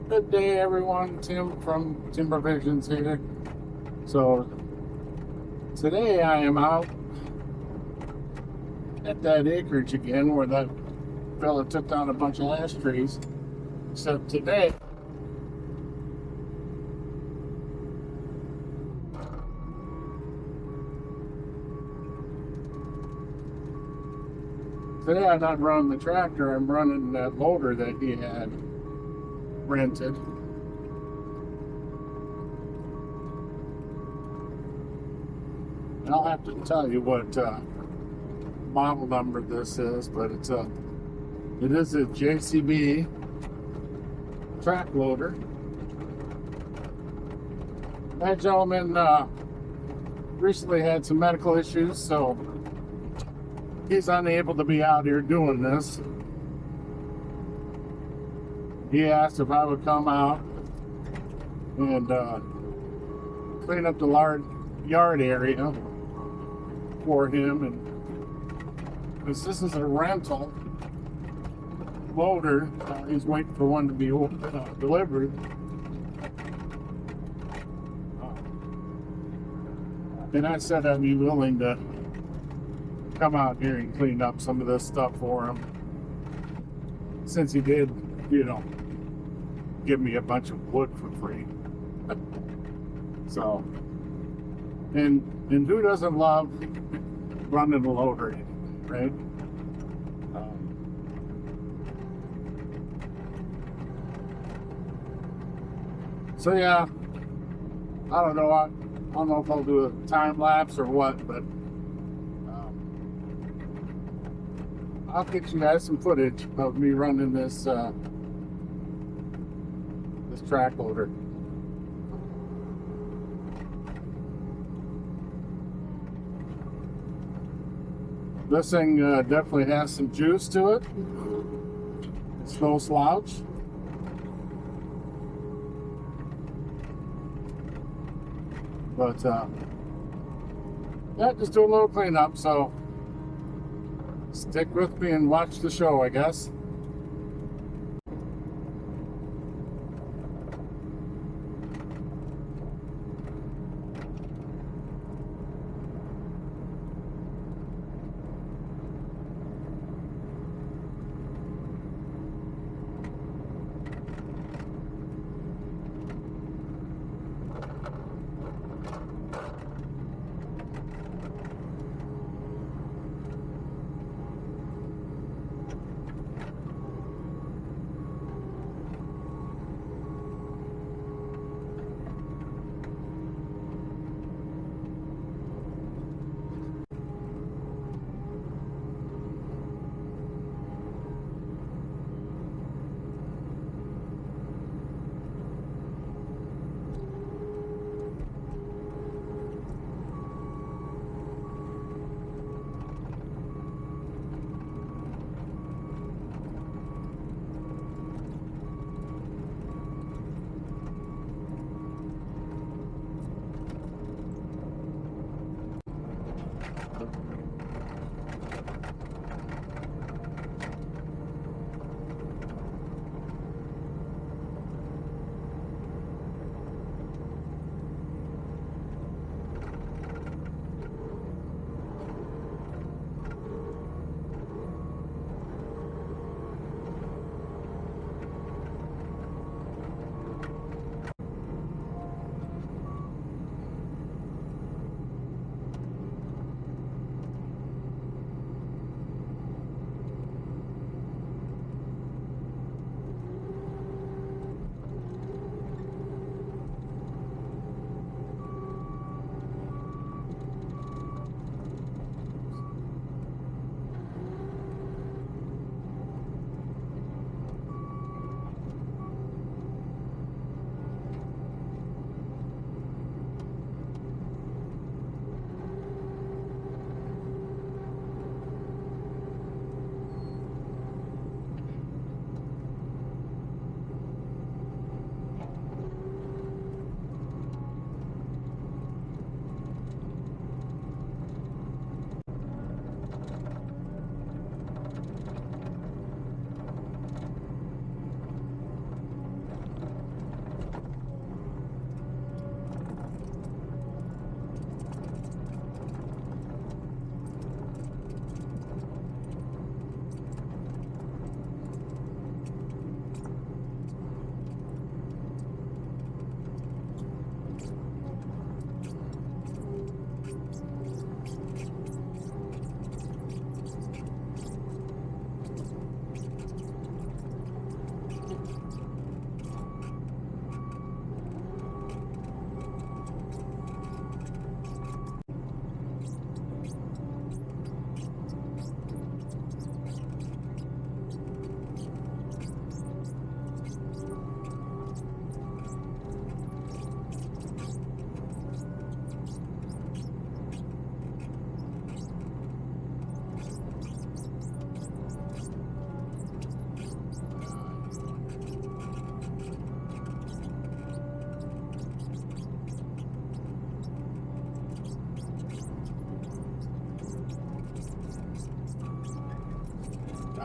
Good day, everyone. Tim from Timber Visions here. So today I am out at that acreage again where that fella took down a bunch of ash trees. Except today I'm not running the tractor. I'm running that loader that he had rented. And I'll have to tell you what model number this is, but it is a JCB track loader. That gentleman recently had some medical issues, so he's unable to be out here doing this. He asked if I would come out and clean up the yard area for him, and because this is a rental loader, he's waiting for one to be delivered. And I said I'd be willing to come out here and clean up some of this stuff for him, since he did, give me a bunch of wood for free. So, and who doesn't love running a loader, right? So yeah, I don't know. I don't know if I'll do a time lapse or what, but I'll get you guys some footage of me running this this track loader. This thing definitely has some juice to it. It's no slouch. But yeah, just do a little cleanup, so stick with me and watch the show, I guess.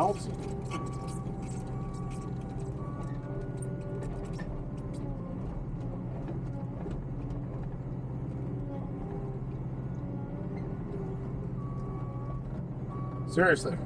else. Seriously.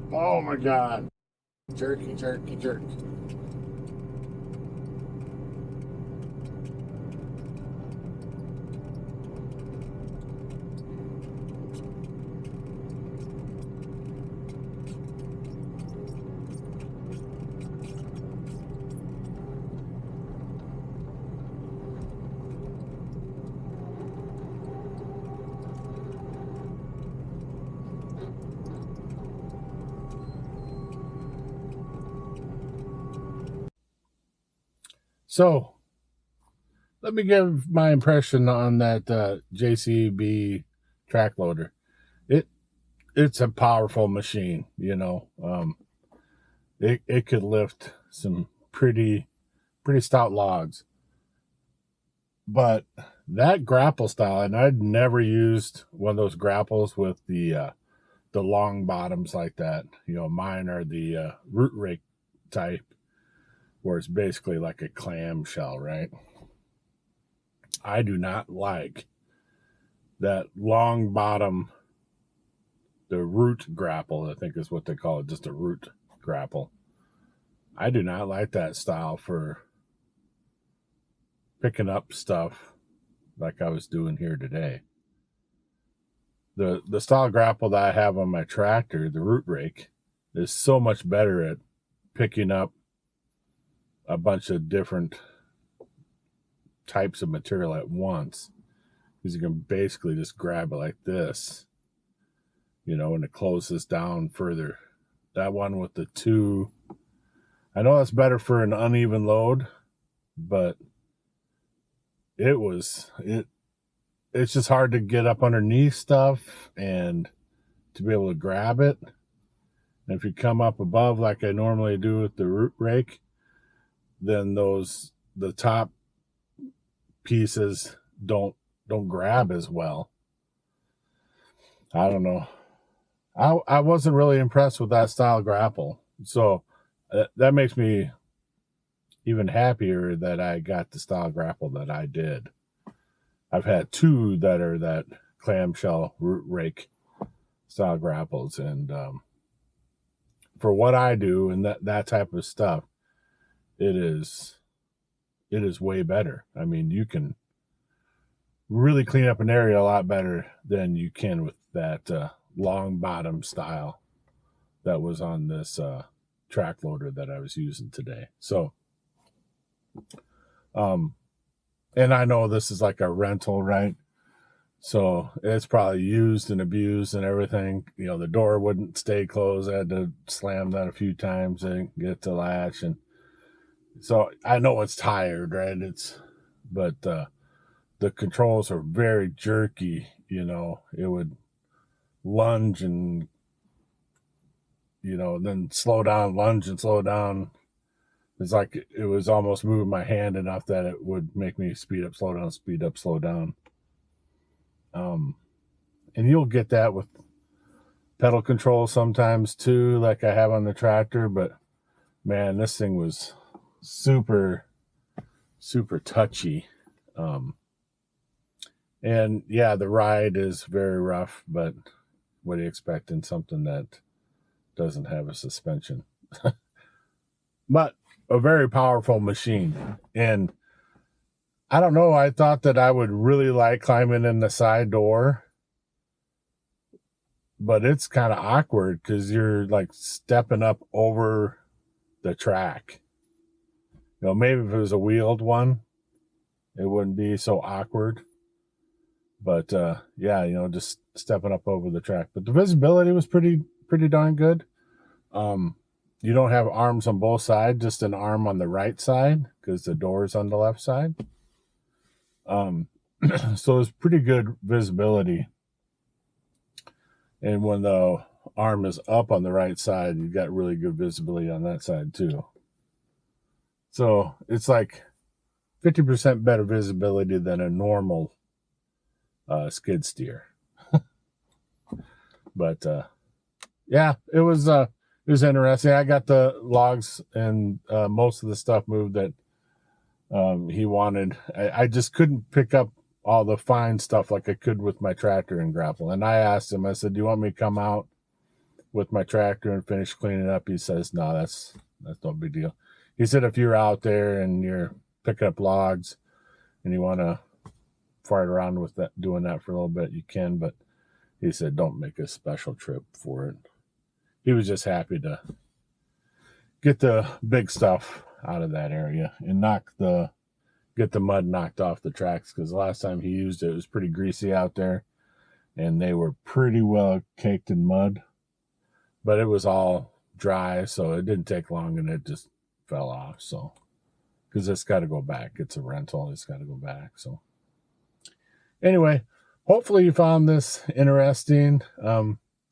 Oh my God. Jerky, jerky, jerky. So, let me give my impression on that JCB track loader. It it's a powerful machine, you know. It could lift some pretty stout logs. But that grapple style, and I'd never used one of those grapples with the long bottoms like that. You know, mine are the root rake type, where it's basically like a clamshell, right? I do not like that long bottom, the root grapple, I think is what they call it, just a root grapple. I do not like that style for picking up stuff like I was doing here today. The style grapple that I have on my tractor, the root rake, is so much better at picking up a bunch of different types of material at once, because you can basically just grab it like this, you know, and it closes down further. That one with the two, I know that's better for an uneven load, but it's just hard to get up underneath stuff and to be able to grab it. And if you come up above like I normally do with the root rake, then the top pieces don't grab as well. I don't know. I wasn't really impressed with that style grapple. So that makes me even happier that I got the style grapple that I did. I've had two that are that clamshell root rake style grapples, and for what I do and that type of stuff, it is way better. I mean, you can really clean up an area a lot better than you can with that long bottom style that was on this track loader that I was using today. So, and I know this is like a rental, right? So it's probably used and abused and everything. You know, the door wouldn't stay closed. I had to slam that a few times and get the latch. And so I know it's tired, right? But the controls are very jerky. You know, it would lunge and, you know, then slow down, lunge and slow down. It's like it was almost moving my hand enough that it would make me speed up, slow down, speed up, slow down. And you'll get that with pedal control sometimes too, like I have on the tractor. But man, this thing was super touchy. And yeah, the ride is very rough, but what do you expect in something that doesn't have a suspension? But a very powerful machine. And I don't know, I thought that I would really like climbing in the side door, but it's kind of awkward because you're like stepping up over the track. You know, maybe if it was a wheeled one, it wouldn't be so awkward. But yeah, you know, just stepping up over the track. But the visibility was pretty darn good. You don't have arms on both sides, just an arm on the right side because the door's on the left side. So it's pretty good visibility. And when the arm is up on the right side, you've got really good visibility on that side too. So it's like 50% better visibility than a normal skid steer. But yeah, it was interesting. I got the logs and most of the stuff moved that he wanted. I just couldn't pick up all the fine stuff like I could with my tractor and grapple. And I asked him, I said, do you want me to come out with my tractor and finished cleaning up, he says, no, that's no big deal. He said, if you're out there and you're picking up logs and you want to fart around with that, doing that for a little bit, you can, but he said, don't make a special trip for it. He was just happy to get the big stuff out of that area and get the mud knocked off the tracks, because the last time he used it, it was pretty greasy out there and they were pretty well caked in mud, but it was all dry, so it didn't take long and it just fell off. So, because it's got to go back, it's a rental, it's got to go back. So anyway, hopefully you found this interesting.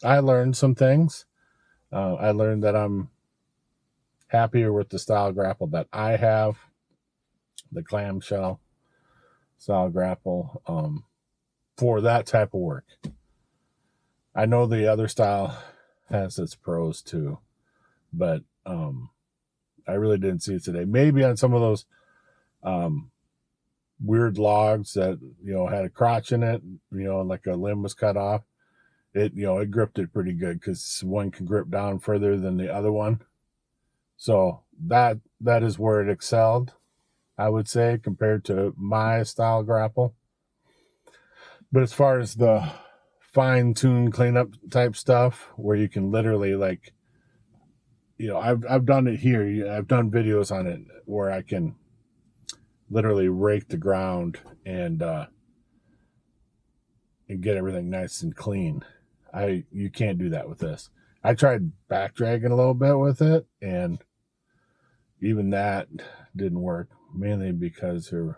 I learned some things. I learned that I'm happier with the style grapple that I have, the clamshell style grapple, for that type of work. I know the other style has its pros too, but I really didn't see it today. Maybe on some of those weird logs that, you know, had a crotch in it, you know, like a limb was cut off, it, you know, it gripped it pretty good, because one can grip down further than the other one. So that is where it excelled, I would say, compared to my style grapple. But as far as the fine-tuned cleanup type stuff, where you can literally, like, you know, I've done it here. I've done videos on it where I can literally rake the ground and get everything nice and clean. You can't do that with this. I tried back dragging a little bit with it, and even that didn't work, mainly because there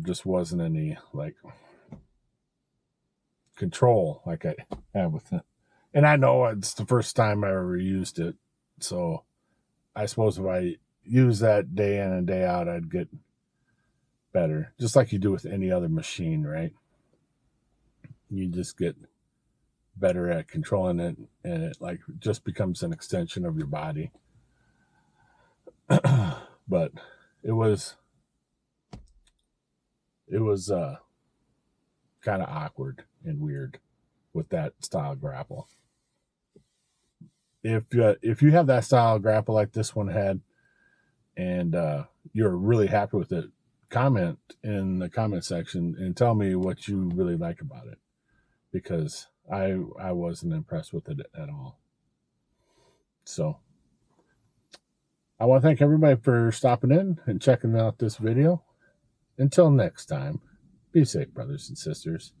just wasn't any, like, control like I have with it. And I know it's the first time I ever used it, so I suppose if I use that day in and day out, I'd get better, just like you do with any other machine, right? You just get better at controlling it, and it, like, just becomes an extension of your body. But it was kind of awkward and weird with that style grapple. If you have that style grapple like this one had, and you're really happy with it, comment in the comment section and tell me what you really like about it, because I wasn't impressed with it at all. So I want to thank everybody for stopping in and checking out this video. Until next time, be safe, brothers and sisters.